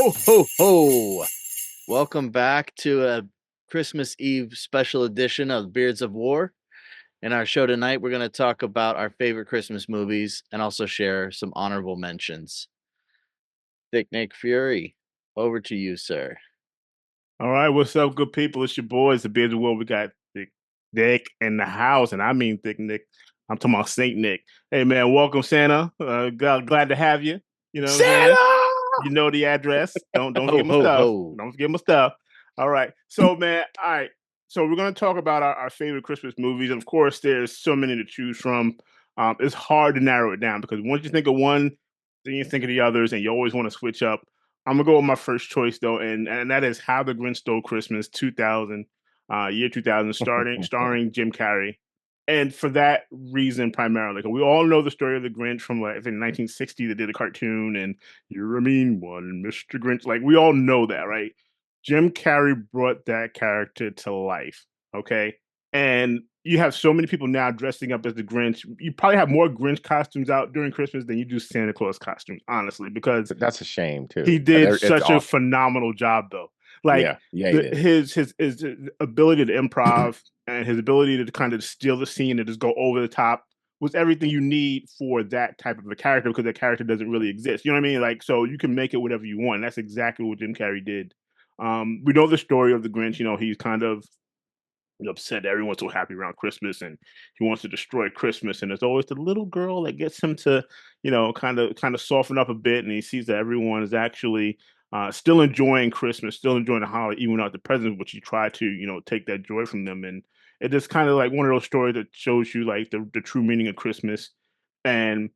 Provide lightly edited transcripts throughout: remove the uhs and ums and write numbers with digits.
Ho, ho, ho. Welcome back to a Christmas Eve special edition of Beards of War. In our show tonight, we're going to talk about our favorite Christmas movies and also share some honorable mentions. Thick Nick Fury, over to you, sir. All right, what's up, good people? It's your boys, the Beards of War. We got Thick Nick in the house, and I mean Thick Nick. I'm talking about Saint Nick. Hey, man, welcome, Santa. Glad to have you. You know what I'm saying? Santa! You know the address. Don't Ho, forget my ho, stuff. ho. Don't forget my stuff. All right. So, man, all right. So we're gonna talk about our favorite Christmas movies. Of course, there's so many to choose from. It's hard to narrow it down because once you think of one, then you think of the others, and you always want to switch up. I'm gonna go with my first choice though, and that is How the Grinch Stole Christmas, 2000, year 2000, starring Jim Carrey. And for that reason, primarily, 'cause we all know the story of the Grinch from like I think 1960. They did a cartoon, and you're a mean one, Mr. Grinch. Like we all know that, right? Jim Carrey brought that character to life. Okay. And you have so many people now dressing up as the Grinch. You probably have more Grinch costumes out during Christmas than you do Santa Claus costumes, honestly, because That's a shame he too. did It's such a awful. phenomenal job, though. Like Yeah, he did. his ability to improv and his ability to kind of steal the scene and just go over the top was everything you need for that type of a character because the character doesn't really exist. You know what I mean? Like, so you can make it whatever you want. And that's exactly what Jim Carrey did. We know the story of the Grinch. You know, he's kind of upset that everyone's so happy around Christmas and he wants to destroy Christmas. And there's always the little girl that gets him to, kind of soften up a bit. And he sees that everyone is actually still enjoying Christmas, still enjoying the holiday, even without the presents, but you try to, take that joy from them. And it is kind of like one of those stories that shows you like the true meaning of Christmas. And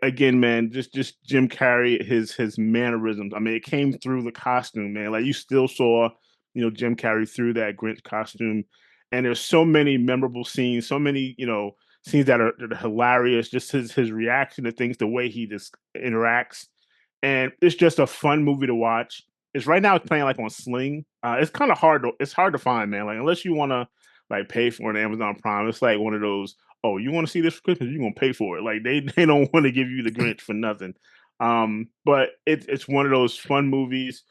again, man, just Jim Carrey, his mannerisms. I mean, it came through the costume, man. Like you still saw, Jim Carrey through that Grinch costume, and there's so many memorable scenes, so many scenes that are hilarious. Just his reaction to things, the way he just interacts, and it's just a fun movie to watch. It's right now it's playing like on Sling. It's kind of hard. It's hard to find, man. Like unless you want to like pay for it on Amazon Prime, it's like one of those. Oh, you want to see this for Christmas? You're gonna pay for it. Like they don't want to give you the Grinch for nothing. But it's one of those fun movies.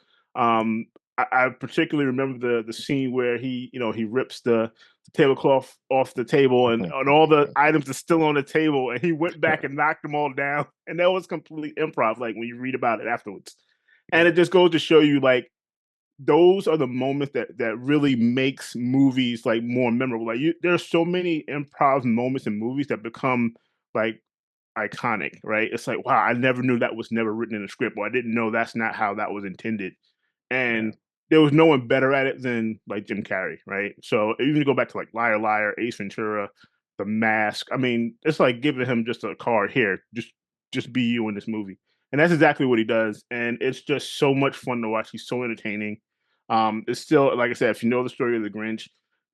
I particularly remember the scene where he rips the tablecloth off the table and all the items are still on the table and he went back and knocked them all down and that was complete improv like when you read about it afterwards. And it just goes to show you like those are the moments that really makes movies like more memorable. Like there's so many improv moments in movies that become like iconic, right? It's like, wow, I never knew that was never written in a script, or I didn't know that's not how that was intended. Yeah. And there was no one better at it than like Jim Carrey, right? So even to go back to like Liar Liar, Ace Ventura, The Mask. I mean, it's like giving him just a card here, just be you in this movie. And that's exactly what he does. And it's just so much fun to watch. He's so entertaining. It's still like I said, if you know the story of the Grinch,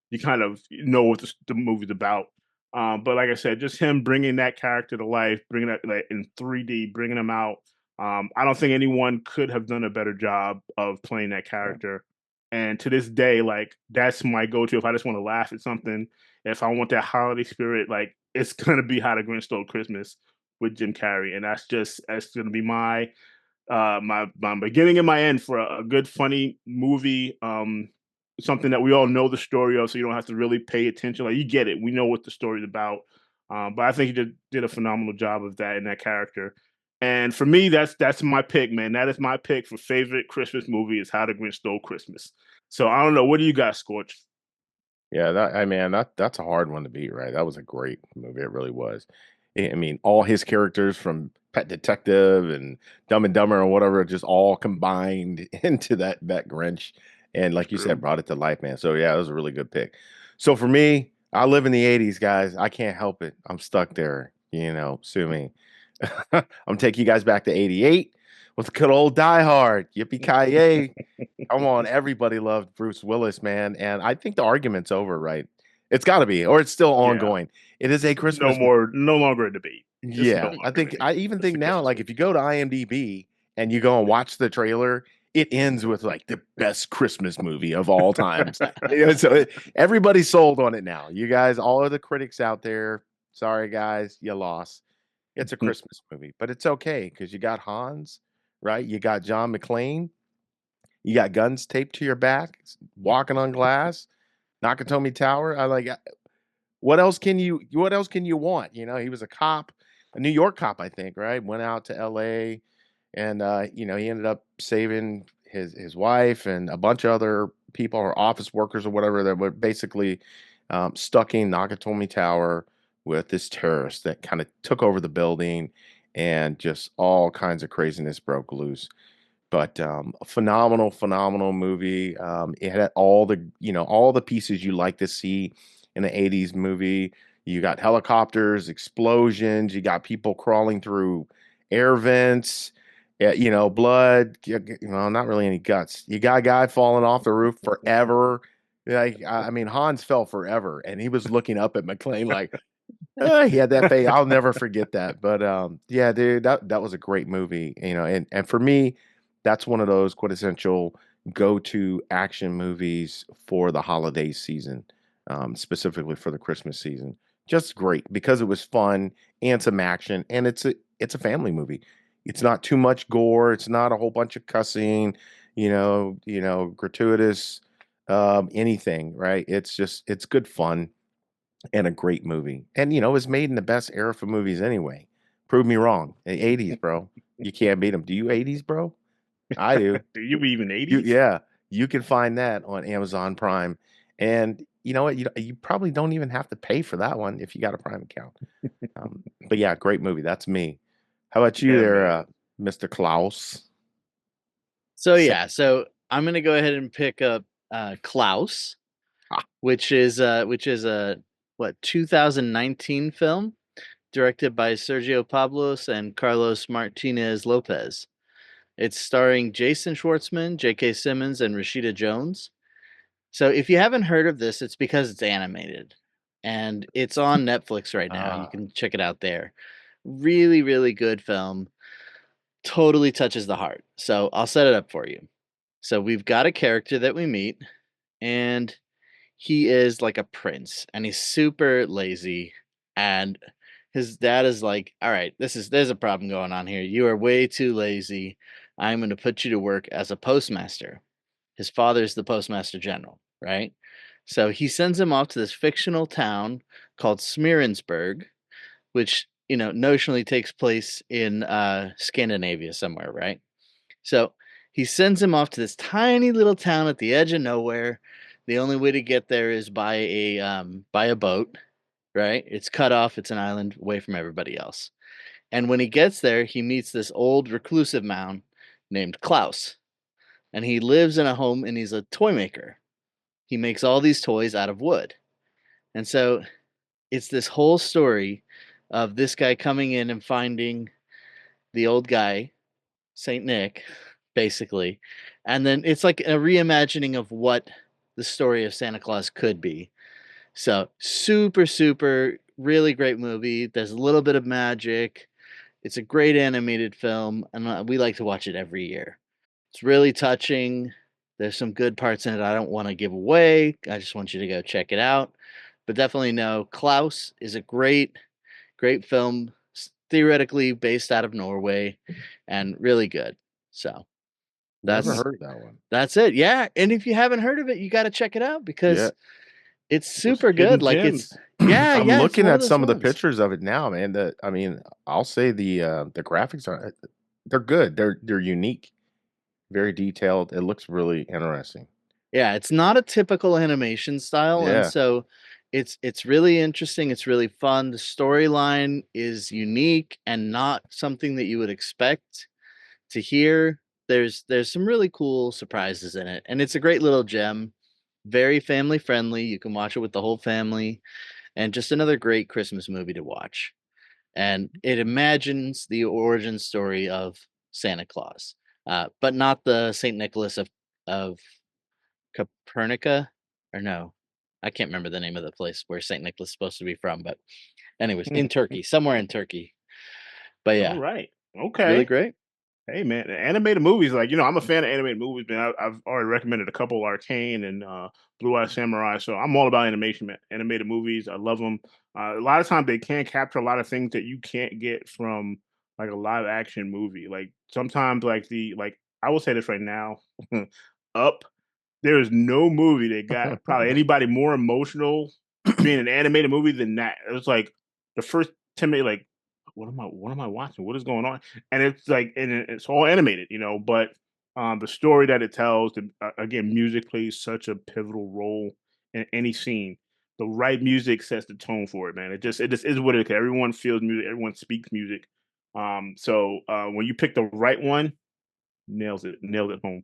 you kind of know what the movie's about. But like I said, just him bringing that character to life, bringing that like in 3D, bringing him out. I don't think anyone could have done a better job of playing that character. And to this day, like that's my go-to. If I just want to laugh at something, if I want that holiday spirit, like it's gonna be How the Grinch Stole Christmas with Jim Carrey, and that's gonna be my beginning and my end for a good funny movie. Something that we all know the story of, so you don't have to really pay attention. Like you get it, we know what the story's about. But I think he did a phenomenal job of that in that character. And for me, that's my pick, man. That is my pick for favorite Christmas movie is How the Grinch Stole Christmas. So I don't know. What do you got, Scorch? Yeah, that's a hard one to beat, right? That was a great movie. It really was. I mean, all his characters from Pet Detective and Dumb and Dumber and whatever, just all combined into that Grinch, and like you said, True. brought it to life, man. So yeah, that was a really good pick. So for me, I live in the '80s, guys. I can't help it. I'm stuck there. Sue me. I'm taking you guys back to '88 with good old Die Hard. Yippee-ki-yay. Come on, everybody loved Bruce Willis, man, and I think the argument's over, right? It's got to be, or it's still Yeah. ongoing. It is a No Christmas movie. more. No longer a debate. It's no Yeah, I longer a think debate. I even It's think a now, Christmas like if movie. you go to IMDb and you go and watch the trailer, it ends with like the best Christmas movie of all times. Everybody's sold on it now. You guys, all of the critics out there, sorry guys, you lost. It's a Christmas movie, but it's okay because you got Hans, right? You got John McClane. You got guns taped to your back, walking on glass, Nakatomi Tower. I like. What else can you? What else can you want? You know, he was a cop, a New York cop, I think. Right, went out to L.A. and you know he ended up saving his wife and a bunch of other people or office workers or whatever that were basically stuck in Nakatomi Tower with this terrorist that kind of took over the building and just all kinds of craziness broke loose. But a phenomenal, phenomenal movie. It had all the, you know, all the pieces you like to see in an 80s movie. You got helicopters, explosions, you got people crawling through air vents, you know, blood, well, not really any guts. You got a guy falling off the roof forever. Like, I mean, Hans fell forever and he was looking up at McClane like, he had that face. I'll never forget that. But yeah, dude, that was a great movie, you know. And for me, that's one of those quintessential go-to action movies for the holiday season, specifically for the Christmas season. Just great because it was fun and some action, and it's a family movie. It's not too much gore. It's not a whole bunch of cussing, gratuitous anything, right? It's just it's good fun and a great movie. And it was made in the best era for movies anyway. Prove me wrong. The 80s, bro. You can't beat them. Do you 80s, bro? I do. Do you even You 80s? yeah, you can find that on Amazon Prime. And you know what? You probably don't even have to pay for that one if you got a Prime account. But yeah, great movie. That's me. How about you Yeah, there, man. Mr. Klaus? So Sa- yeah, so I'm gonna go ahead and pick up Klaus, Ah, which is a what 2019 film directed by Sergio Pablos and Carlos Martinez Lopez. It's starring Jason Schwartzman, J.K. Simmons, and Rashida Jones. So if you haven't heard of this, it's because it's animated and it's on Netflix right now. You ah, can check it out there. Really, really good film. Totally touches the heart. So I'll set it up for you. So we've got a character that we meet, and he is like a prince, and he's super lazy. And his dad is like, "All right, there's a problem going on here. You are way too lazy. I'm going to put you to work as a postmaster." His father's the postmaster general, right? So he sends him off to this fictional town called Smearensburg, which notionally takes place in Scandinavia somewhere, right? So he sends him off to this tiny little town at the edge of nowhere. The only way to get there is by a boat, right? It's cut off. It's an island away from everybody else. And when he gets there, he meets this old reclusive man named Klaus, and he lives in a home and he's a toy maker. He makes all these toys out of wood. And so it's this whole story of this guy coming in and finding the old guy, Saint Nick, basically. And then it's like a reimagining of what the story of Santa Claus could be. So super, super, really great movie. There's a little bit of magic. It's a great animated film, and we like to watch it every year. It's really touching. There's some good parts in it I don't want to give away. I just want you to go check it out. But definitely know Klaus is a great, great film, theoretically based out of Norway, and really good. So never that's heard of that one. that's it. Yeah, and if you haven't heard of it, you got to check it out Yeah. because it's Those super hidden good. Like it's gems. yeah, I'm yeah, it's looking one of at those some of the ones. pictures of it now, man. I mean, I'll say the graphics are they're good. They're unique, very detailed. It looks really interesting. Yeah, it's not a typical animation style, and Yeah. so it's really interesting. It's really fun. The storyline is unique and not something that you would expect to hear. There's some really cool surprises in it, and it's a great little gem. Very family friendly. You can watch it with the whole family, and just another great Christmas movie to watch. And it imagines the origin story of Santa Claus, but not the Saint Nicholas of Copernica, or no, I can't remember the name of the place where Saint Nicholas is supposed to be from. But anyways, in Turkey, somewhere in Turkey. But All yeah, right. really Okay. great. Hey man, animated movies, like I'm a fan of animated movies, man. I've already recommended a couple, Arcane and Blue Eye Samurai, so I'm all about animation, man. Animated movies, I love them. A lot of times they can capture a lot of things that you can't get from like a live action movie. Like sometimes, like I will say this right now, Up. There is no movie that got probably anybody more emotional being an animated movie than that. It was like the first 10 minutes, like, what am I watching? What is going on? And it's like, and it's all animated, but the story that it tells, again, music plays such a pivotal role in any scene. The right music sets the tone for it, man. It just is what it is. Everyone feels music, everyone speaks music. So when you pick the right one, nails it home.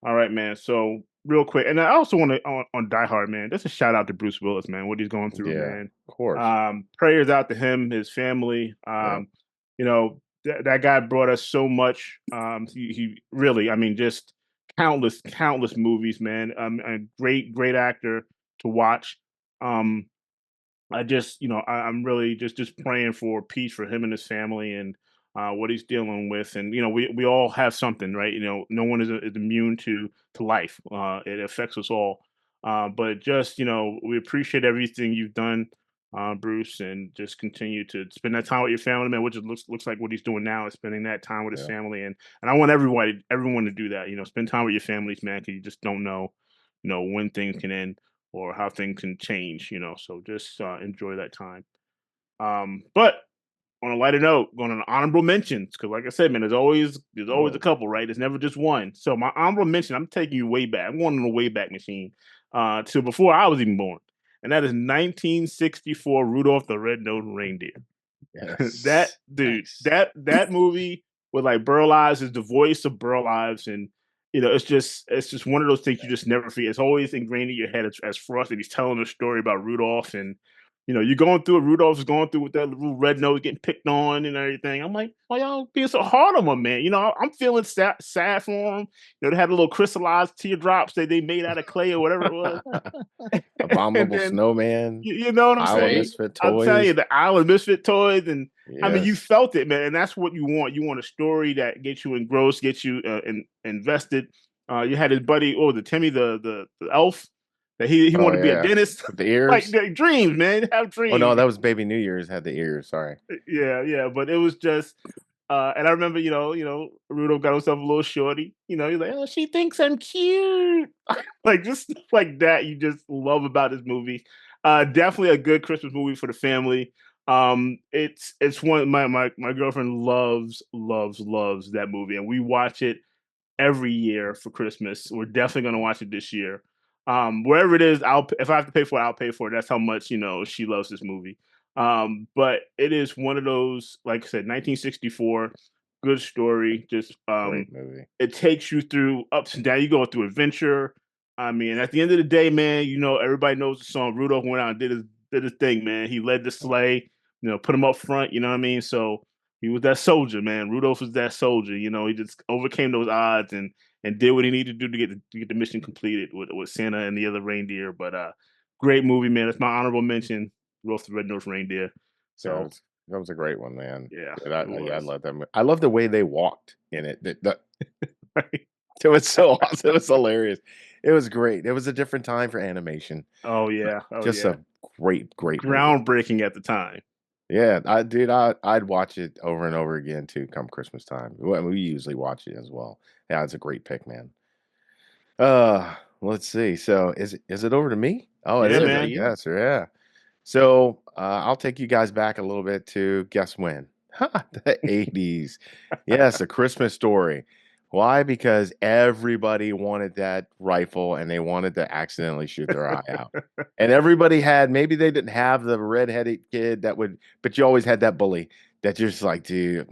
All right, man. So real quick, and I also want to on Die Hard, man. Just a shout out to Bruce Willis, man. What he's going through, Yeah, man. of course. Prayers out to him, his family. Yeah, That guy brought us so much. He really, I mean, just countless movies, man. A great actor to watch. Um, I just, I'm really just praying for peace for him and his family and what he's dealing with. And we all have something, right? No one is immune to life. It affects us all. But just we appreciate everything you've done, Bruce, and just continue to spend that time with your family, man. Which looks like what he's doing now is spending that time with his yeah, family. And I want everyone to do that. Spend time with your families, man, because you just don't know, when things can end or how things can change, so just enjoy that time. But on a lighter note, going on honorable mentions, because like I said, man, there's always a oh, couple, right? There's never just one. So my honorable mention, I'm taking you way back. I'm going on the way back machine to before I was even born. And that is 1964 Rudolph the Red-Nosed Reindeer. That yes, dude, nice. that movie with like Burl Ives is the voice of Burl Ives, and it's just one of those things you just never forget. It's always ingrained in your head as Frost, and he's telling a story about Rudolph, and you're going through it. Rudolph is going through with that little red nose getting picked on and everything. I'm like, why y'all being so hard on my man? I'm feeling sad for him. They had a little crystallized teardrops that they made out of clay or whatever it was, and Abominable then Snowman, you know what I'm Isle of saying? Misfit I'm telling you, Toys. the Isle of Misfit Toys, and I mean, you Yes. felt it, man, and that's what you want. You want a story that gets you engrossed, gets you invested. You had his buddy, the Timmy, the elf, that he Oh wanted to be a yeah, dentist. with the Like ears. dreams, man, have Oh no, dreams. that was Baby New Year's had the ears. Sorry. Yeah, but it was just, and I remember, Rudolph got himself a little shorty. He's like, oh, she thinks I'm cute. Like just stuff like that, you just love about this movie. Definitely a good Christmas movie for the family. It's one my girlfriend loves that movie, and we watch it every year for Christmas. We're definitely going to watch it this year. Wherever it is, if I have to pay for it, I'll pay for it. That's how much she loves this movie. But it is one of those, like I said, 1964, good story. Just Great movie. it takes you through ups and downs. You go through adventure. I mean, at the end of the day, man, everybody knows the song. Rudolph went out and did his thing, man. He led the sleigh. Put him up front. You know what I mean? So he was that soldier, man. Rudolph was that soldier. He just overcame those odds and did what he needed to do to get the mission completed with Santa and the other reindeer. But great movie, man. It's my honorable mention. Rudolph the Red-Nosed Reindeer. Yeah, So that was a great one, man. yeah, And it yeah, I was. love that. I love the way they walked in it. It was so awesome. It was hilarious. It was great. It was a different time for animation. Oh yeah, oh Just yeah. a great movie. Groundbreaking at the time. Yeah, I'd watch it over and over again too. Come Christmas time, we usually watch it as well. Yeah, it's a great pick, man. Let's see. So is it over to me? Oh, it Yeah, is. I man. guess. Yeah. So I'll take you guys back a little bit to guess when? The 80s. Yes, A Christmas Story. Why? Because everybody wanted that rifle and they wanted to accidentally shoot their eye out. And everybody had, maybe they didn't have the redheaded kid that would, but you always had that bully that you're just like, dude,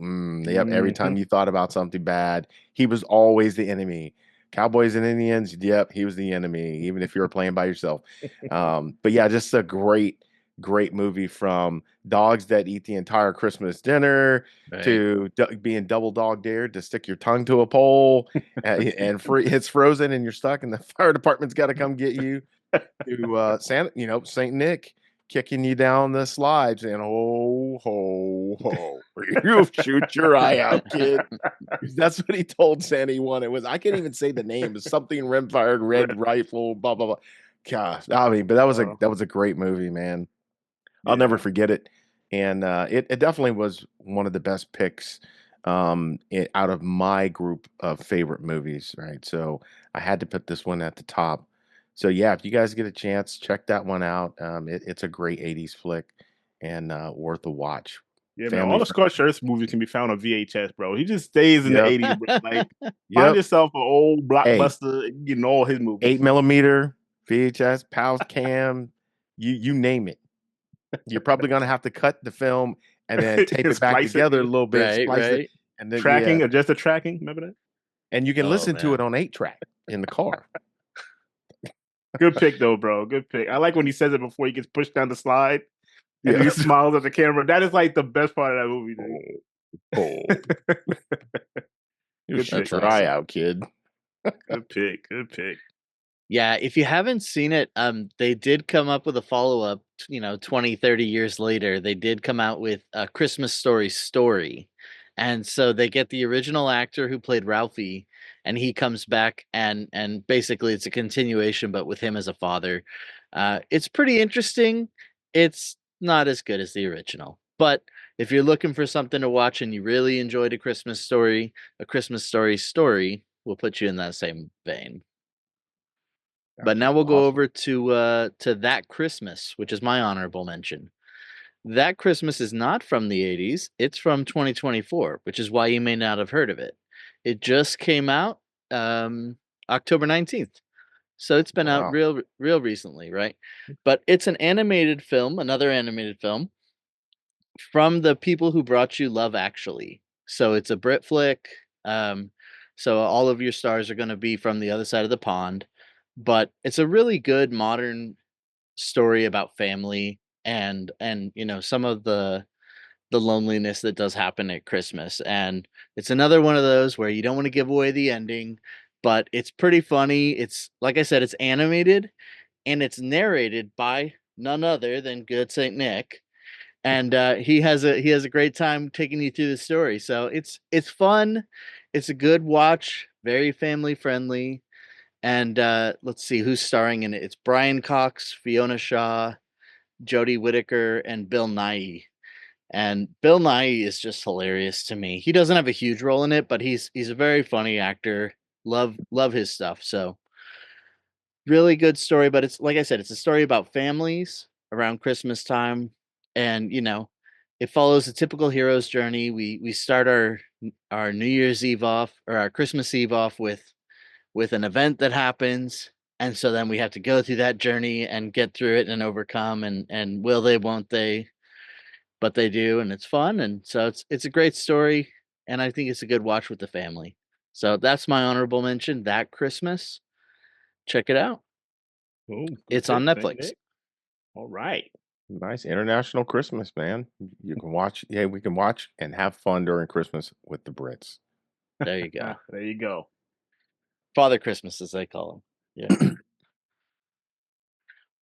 yep, every time Mhm. you thought about something bad, he was always the enemy. Cowboys and Indians, yep, he was the enemy, even if you were playing by yourself. But yeah, just a great movie, from dogs that eat the entire Christmas dinner Right. to being double dog dared to stick your tongue to a pole and it's frozen and you're stuck and the fire department's got to come get you, to Santa, Saint Nick kicking you down the slides and ho ho ho, you shoot your eye out, kid. That's what he told Santa he wanted. Was, I can't even say the name. It's something rim-fired red rifle, blah blah blah. Gosh, I mean, but Oh, that was a great movie, man. I'll never yeah. forget it. And it definitely was one of the best picks out of my group of favorite movies, right? So I had to put this one at the top. So yeah, if you guys get a chance, check that one out. It's a great 80s flick and worth a watch. Yeah, man. Family All the friendly. Scorched Earth movies can be found on VHS, bro. He just stays in the Yep. 80s, bro. Like, find Yep. yourself an old Hey, blockbuster, getting all his movies. 8 millimeter VHS, PAL cam, you name it. You're probably gonna have to cut the film and then tape it back Splice it, together a yeah. little bit, Right, splice it, right. and then yeah, Tracking, adjust the tracking. Remember that? and you can Oh, listen to it man. on 8 track in the car. Good pick, though, bro. Good pick. I like when he says it before he gets pushed down the slide and Yeah. he smiles at the camera. That is like the best part of that movie, Oh, dude. you Good should pick. That's try awesome. out, kid. Good pick. Good pick. Yeah, if you haven't seen it, they did come up with a follow-up, 20, 30 years later. They did come out with a Christmas Story. And so they get the original actor who played Ralphie, and he comes back and basically it's a continuation, but with him as a father. It's pretty interesting. It's not as good as the original. But if you're looking for something to watch and you really enjoyed a Christmas story will put you in that same vein. But now we'll go Awesome. over to That Christmas, which is my honorable mention. That Christmas is not from the 80s. It's from 2024, which is why you may not have heard of it. It just came out October 19th. So it's been out Wow. real recently, right? But it's an animated film, another animated film from the people who brought you Love Actually. So it's a Brit flick. Um, so all of your stars are going to be from the other side of the pond, but it's a really good modern story about family and some of the loneliness that does happen at Christmas. And it's another one of those where you don't want to give away the ending, but it's pretty funny. It's like I said, it's animated and it's narrated by none other than Good Saint Nick, and he has a great time taking you through the story. So it's fun. It's a good watch, very family friendly. And let's see who's starring in it. It's Brian Cox, Fiona Shaw, Jodie Whittaker, and Bill Nighy. And Bill Nighy is just hilarious to me. He doesn't have a huge role in it, but he's a very funny actor. Love his stuff. So really good story, but it's like I said, it's a story about families around Christmas time, and it follows a typical hero's journey. We start our New Year's Eve off or our Christmas Eve off with an event that happens, and so then we have to go through that journey and get through it and overcome, and will they, won't they, but they do, and it's fun, and so it's a great story, and I think it's a good watch with the family. So that's my honorable mention, That Christmas. Check it out. Oh, good It's on pick, Saint Netflix. Nick. All right. Nice international Christmas, man. You can watch. Yeah, we can watch and have fun during Christmas with the Brits. There you go. There you go. Father Christmas, as they call him. Yeah.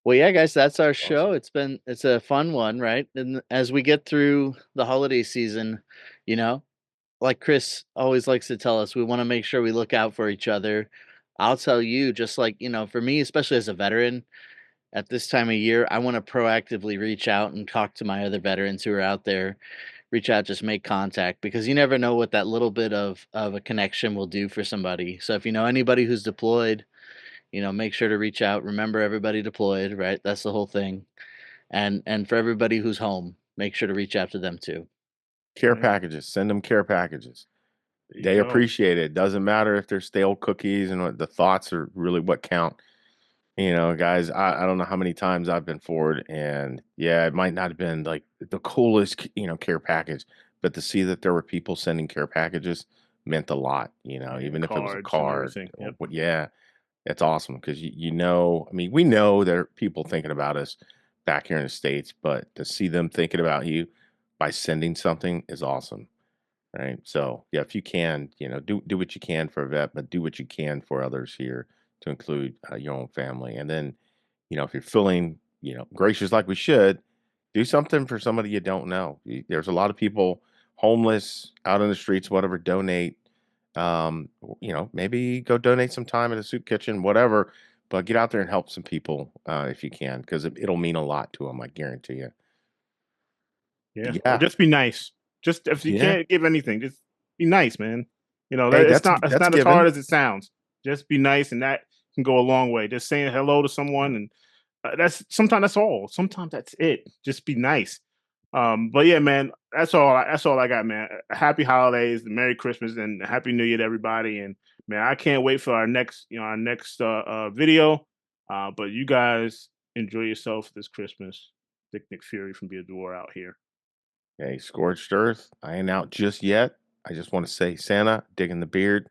Well, yeah, guys, that's our show. Awesome. It's a fun one, right? And as we get through the holiday season, you know, like Chris always likes to tell us, we want to make sure we look out for each other. I'll tell you, just like, for me, especially as a veteran, at this time of year, I want to proactively reach out and talk to my other veterans who are out there. Reach out, just make contact, because you never know what that little bit of a connection will do for somebody. So if you know anybody who's deployed, make sure to reach out. Remember, everybody deployed, right? That's the whole thing. And for everybody who's home, make sure to reach out to them too. Care Yeah, packages. Send them care packages. there you They go. appreciate it. Doesn't matter if they're stale cookies and the thoughts are really what count. Guys, I don't know how many times I've been forward, and yeah, it might not have been like the coolest, care package, but to see that there were people sending care packages meant a lot, Yeah, even if it was a cards and card everything. or Yep. what. Yeah, it's awesome because I mean, we know there are people thinking about us back here in the States, but to see them thinking about you by sending something is awesome. Right. So yeah, if you can, do what you can for a vet, but do what you can for others here to include your own family. And then, if you're feeling, gracious like we should, do something for somebody you don't know. There's a lot of people homeless out in the streets, whatever, donate. Maybe go donate some time at a soup kitchen, whatever, but get out there and help some people if you can, because it'll mean a lot to them. I guarantee you. Yeah. Or Yeah. just be nice. Just if you Yeah. can't give anything, just be nice, man. You know, Hey, it's that's not as given. hard as it sounds. Just be nice, and that can go a long way. Just saying hello to someone, and that's all. Sometimes that's it. Just be nice. But yeah, man, that's all. That's all I got, man. Happy holidays, Merry Christmas, and Happy New Year to everybody. And man, I can't wait for our next, video. But you guys enjoy yourself this Christmas. Dick Nick Fury from Beard the War out here. Hey, Scorched Earth. I ain't out just yet. I just want to say, Santa, digging the beard.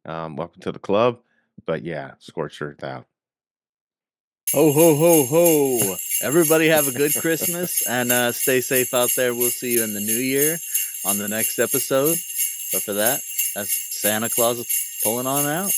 Welcome to the club. But yeah, Scorched Earth out. Ho, ho, ho, ho. Everybody have a good Christmas and stay safe out there. We'll see you in the new year on the next episode. But for that, that's Santa Claus pulling on out.